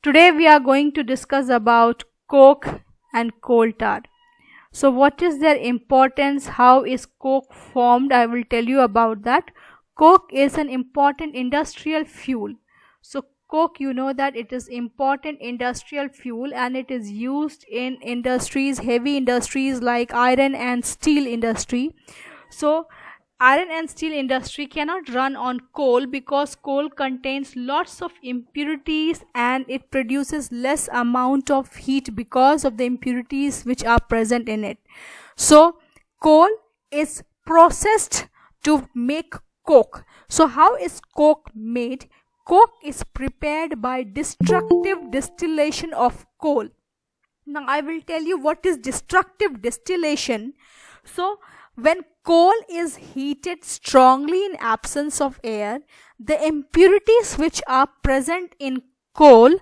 Today we are going to discuss about coke and coal tar. So what is their importance? How is coke formed? I will tell you about that. Coke is an important industrial fuel. So coke, you know that it is important industrial fuel and it is used in industries, heavy industries like iron and steel industry. So iron and steel industry cannot run on coal because coal contains lots of impurities and it produces less amount of heat because of the impurities which are present in it. So coal is processed to make coke. So how is coke made? Coke is prepared by destructive distillation of coal. Now I will tell you what is destructive distillation. So when coal is heated strongly in absence of air, the impurities which are present in coal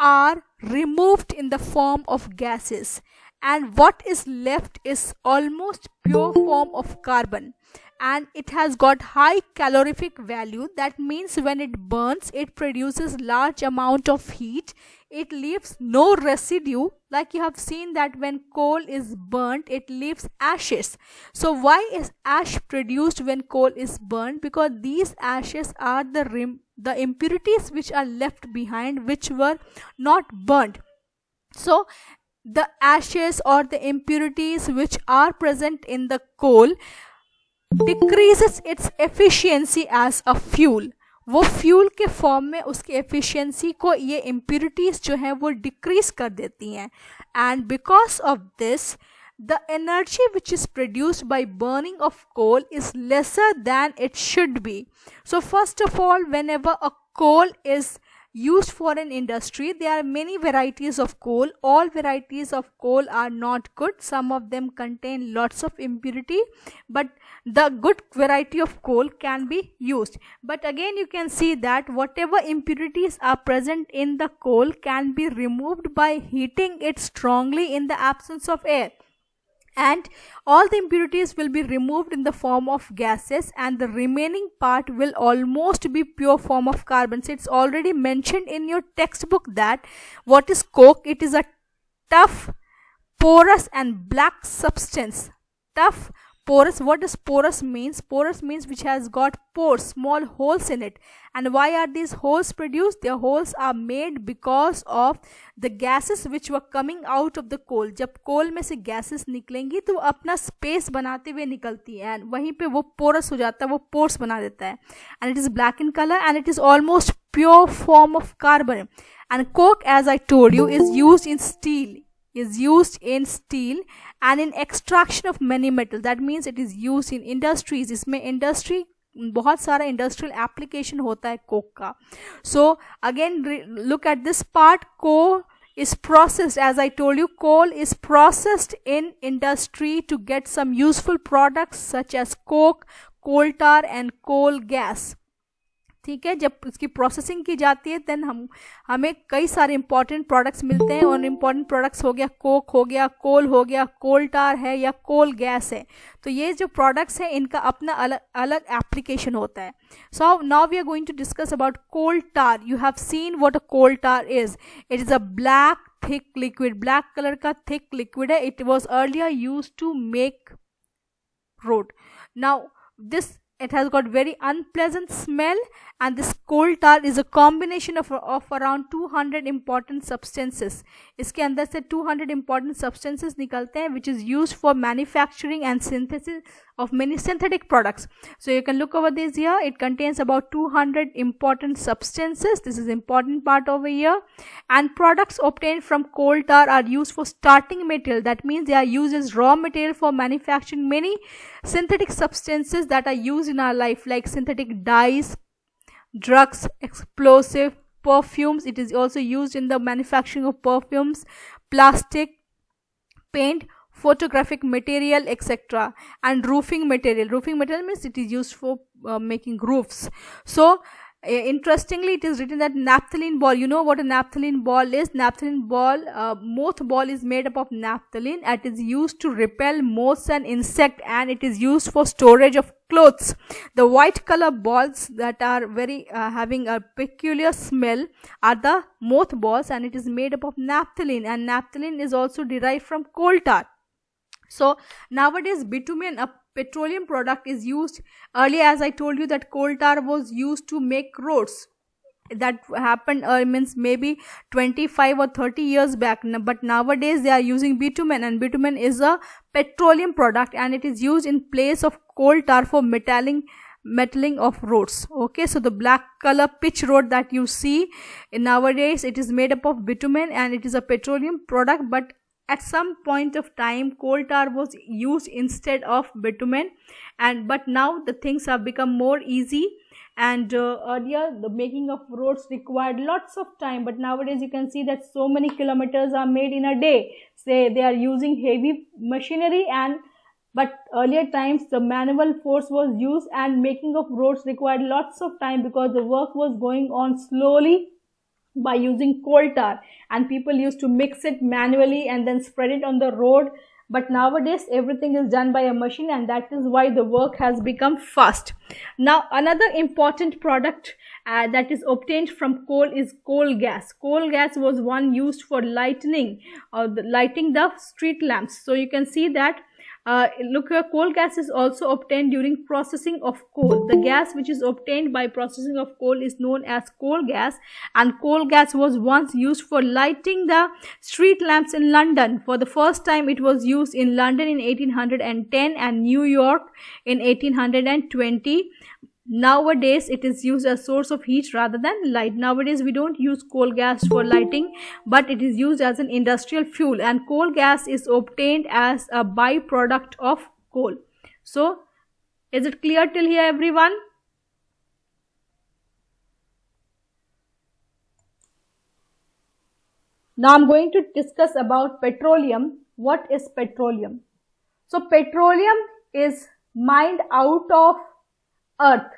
are removed in the form of gases, and what is left is almost pure form of carbon, and it has got high calorific value. That means when it burns, it produces large amount of heat. It leaves no residue, like you have seen that when coal is burnt it leaves ashes. So why is ash produced when coal is burnt? Because these ashes are the impurities which are left behind, which were not burnt. So the ashes or the impurities which are present in the coal decreases its efficiency as a fuel. वो fuel के form में उसकी efficiency को ये impurities जो हैं वो decrease कर देती हैं, and because of this the energy which is produced by burning of coal is lesser than it should be. So first of all, whenever a coal is used for an industry, there are many varieties of coal. All varieties of coal are not good. Some of them contain lots of impurity, but the good variety of coal can be used. But again you can see that whatever impurities are present in the coal can be removed by heating it strongly in the absence of air, and all the impurities will be removed in the form of gases, and the remaining part will almost be pure form of carbon. So it's already mentioned in your textbook that what is coke? It is a tough, porous and black substance. Tough, porous. What does porous means? Porous means which has got pores, small holes in it. And why are these holes produced? The holes are made because of the gases which were coming out of the coal. जब कोल में से gases निकलेंगी तो अपना space बनाते हुए निकलती है, and वहीं पे वो porous हो जाता है, वो pores बना देता है, and it is black in color and it is almost pure form of carbon. And coke, as I told you, is used in steel and in extraction of many metals. That means it is used in industries. इसमें industry बहुत सारा industrial application होता है coke का. So again look at this part. Coal is processed, as I told you, coal is processed in industry to get some useful products such as coke, coal tar and coal gas. ठीक है, जब उसकी processing की जाती है then हमें कई सारे इंपॉर्टेंट प्रोडक्ट्स मिलते हैं, और इंपॉर्टेंट प्रोडक्ट्स हो गया कोक हो गया, कोल हो गया, कोल टार है या कोल गैस है. तो ये जो प्रोडक्ट्स हैं इनका अपना अलग अलग एप्लीकेशन होता है. So now we are going to discuss about coal tar. You have seen what a coal tar is. It is a black thick liquid, black colour का थिक लिक्विड है. It was earlier use to make road. Now this it has got very unpleasant smell, and this coal tar is a combination of around 200 important substances. इसके अंदर से 200 important substances निकलते हैं which is used for manufacturing and synthesis of many synthetic products. So you can look over this here. It contains about 200 important substances. This is important part over here. And products obtained from coal tar are used for starting material. That means they are used as raw material for manufacturing many synthetic substances that are used in our life, like synthetic dyes, drugs, explosive, perfumes. It is also used in the manufacturing of perfumes, plastic, paint, photographic material, etc. And roofing material. Roofing material means it is used for making roofs. So interestingly, it is written that naphthalene ball. You know what a naphthalene ball is? Naphthalene ball, moth ball is made up of naphthalene. It is used to repel moths and insect, and it is used for storage of clothes. The white color balls that are very having a peculiar smell are the mothballs, and it is made up of naphthalene, and naphthalene is also derived from coal tar. So nowadays bitumen, a petroleum product, is used. Earlier, as I told you, that coal tar was used to make roads. That happened means maybe 25 or 30 years back, but nowadays they are using bitumen, and bitumen is a petroleum product, and it is used in place of coal tar for metaling of roads. Okay, so the black color pitch road that you see nowadays, it is made up of bitumen, and it is a petroleum product. But at some point of time, coal tar was used instead of bitumen, but now the things have become more easy. And earlier the making of roads required lots of time, but nowadays you can see that so many kilometers are made in a day. Say they are using heavy machinery, but earlier times the manual force was used, and making of roads required lots of time because the work was going on slowly by using coal tar, and people used to mix it manually and then spread it on the road. But nowadays everything is done by a machine, and that is why the work has become fast. Now another important product that is obtained from coal is coal gas. Coal gas was one used for lighting the street lamps. So you can see that look here, coal gas is also obtained during processing of coal. The gas which is obtained by processing of coal is known as coal gas, and coal gas was once used for lighting the street lamps in London. For the first time it was used in London in 1810 and New York in 1820. Nowadays it is used as source of heat rather than light. Nowadays we don't use coal gas for lighting, but it is used as an industrial fuel, and coal gas is obtained as a byproduct of coal. So is it clear till here, everyone? Now I'm going to discuss about petroleum. What is petroleum? So petroleum is mined out of earth,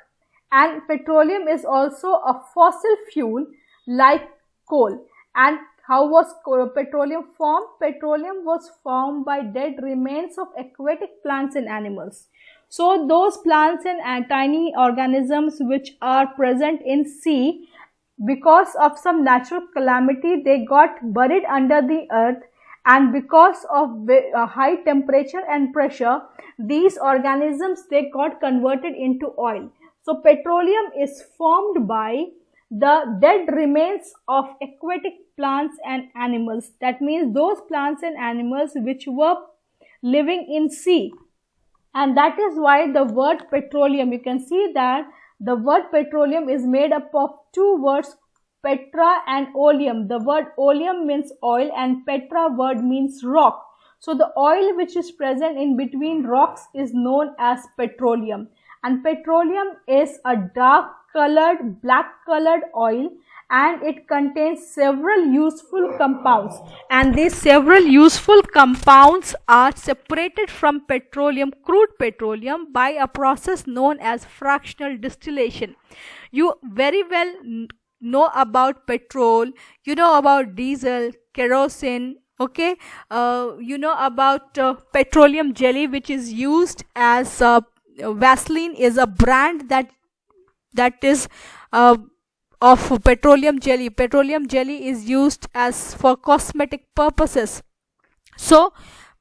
and petroleum is also a fossil fuel like coal. And how was petroleum formed? Petroleum was formed by dead remains of aquatic plants and animals. So those plants and tiny organisms which are present in sea, because of some natural calamity, they got buried under the earth, and because of high temperature and pressure, these organisms, they got converted into oil. So petroleum is formed by the dead remains of aquatic plants and animals. That means those plants and animals which were living in sea. And that is why the word petroleum, you can see that the word petroleum is made up of two words, petra and oleum. The word oleum means oil, and petra word means rock. So the oil which is present in between rocks is known as petroleum. And petroleum is a dark colored, black colored oil, and it contains several useful compounds, and these several useful compounds are separated from petroleum, crude petroleum, by a process known as fractional distillation. You very well know about petrol, you know about diesel, kerosene, okay, you know about petroleum jelly, which is used as Vaseline is a brand that is of petroleum jelly. Petroleum jelly is used as for cosmetic purposes. So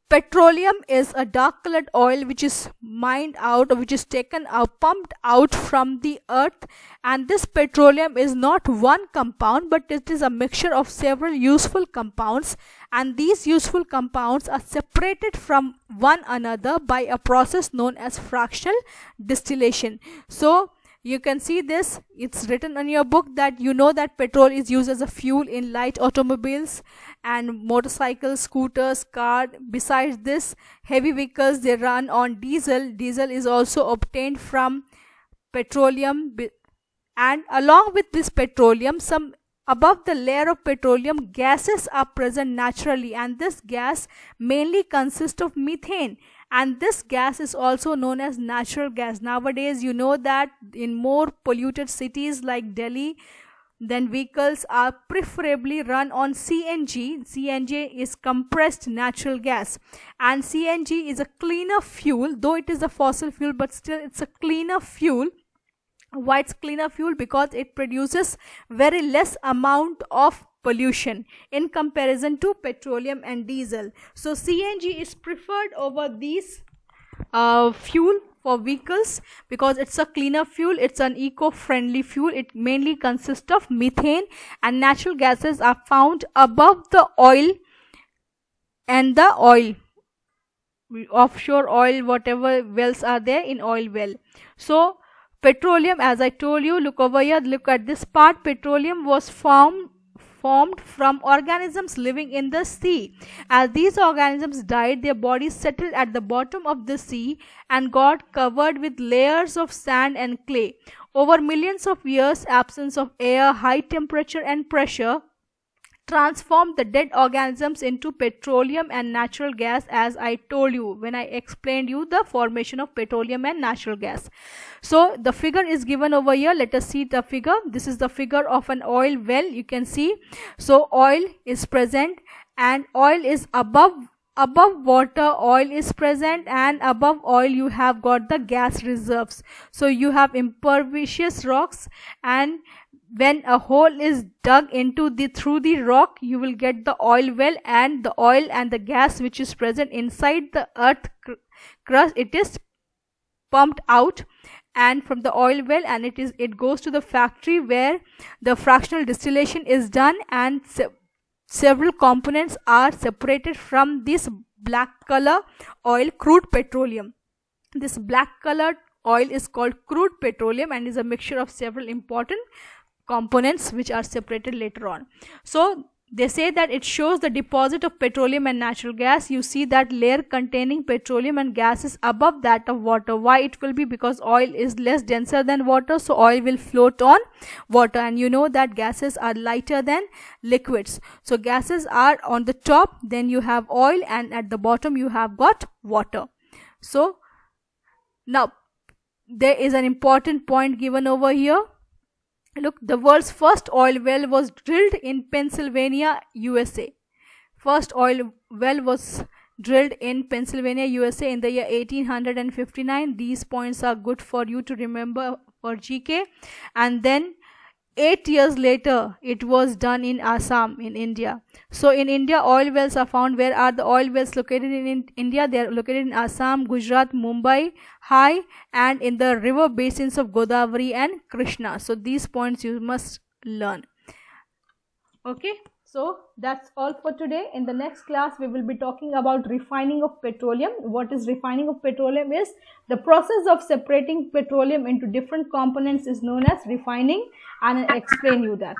petroleum is a dark colored oil which is mined out, or which is taken out, pumped out from the earth, and this petroleum is not one compound, but it is a mixture of several useful compounds, and these useful compounds are separated from one another by a process known as fractional distillation. So you can see this, it's written on your book that you know that petrol is used as a fuel in light automobiles and motorcycles, scooters, car. Besides this, heavy vehicles, they run on diesel. Diesel is also obtained from petroleum, and along with this petroleum, some above the layer of petroleum, gases are present naturally, and this gas mainly consists of methane, and this gas is also known as natural gas. Nowadays you know that in more polluted cities like Delhi, then vehicles are preferably run on CNG. CNG is compressed natural gas, and CNG is a cleaner fuel, though it is a fossil fuel, but still it's a cleaner fuel. Why it's cleaner fuel? Because it produces very less amount of pollution in comparison to petroleum and diesel. So CNG is preferred over these fuel for vehicles because it's a cleaner fuel, it's an eco-friendly fuel. It mainly consists of methane, and natural gases are found above the oil and the oil, offshore oil, whatever wells are there in oil well. So petroleum, as I told you, look over here, look at this part. Petroleum was formed from organisms living in the sea. As these organisms died, their bodies settled at the bottom of the sea and got covered with layers of sand and clay. Over millions of years, absence of air, high temperature and pressure transformed the dead organisms into petroleum and natural gas, as I told you when I explained you the formation of petroleum and natural gas. So the figure is given over here. Let us see the figure. This is the figure of an oil well. You can see, so oil is present and oil is above water. Oil is present, and above oil you have got the gas reserves. So you have impervious rocks, and when a hole is dug into through the rock, you will get the oil well, and the oil and the gas which is present inside the earth crust, it is pumped out and from the oil well, and it goes to the factory where the fractional distillation is done, and several components are separated from this black color oil, crude petroleum. This black colored oil is called crude petroleum and is a mixture of several important components which are separated later on. So they say that it shows the deposit of petroleum and natural gas. You see that layer containing petroleum and gas is above that of water. Why it will be? Because oil is less denser than water, so oil will float on water, and you know that gases are lighter than liquids. So gases are on the top, then you have oil, and at the bottom you have got water. So now there is an important point given over here. Look, the world's first oil well was drilled in Pennsylvania, USA. First oil well was drilled in Pennsylvania, USA in the year 1859. These points are good for you to remember for GK. And then 8 years later, it was done in Assam in India. So in India, oil wells are found. Where are the oil wells located in India? They are located in Assam, Gujarat, Mumbai, High, and in the river basins of Godavari and Krishna. So these points you must learn. Okay, so that's all for today. In the next class, we will be talking about refining of petroleum. What is refining of petroleum is the process of separating petroleum into different components is known as refining, and I'll explain you that.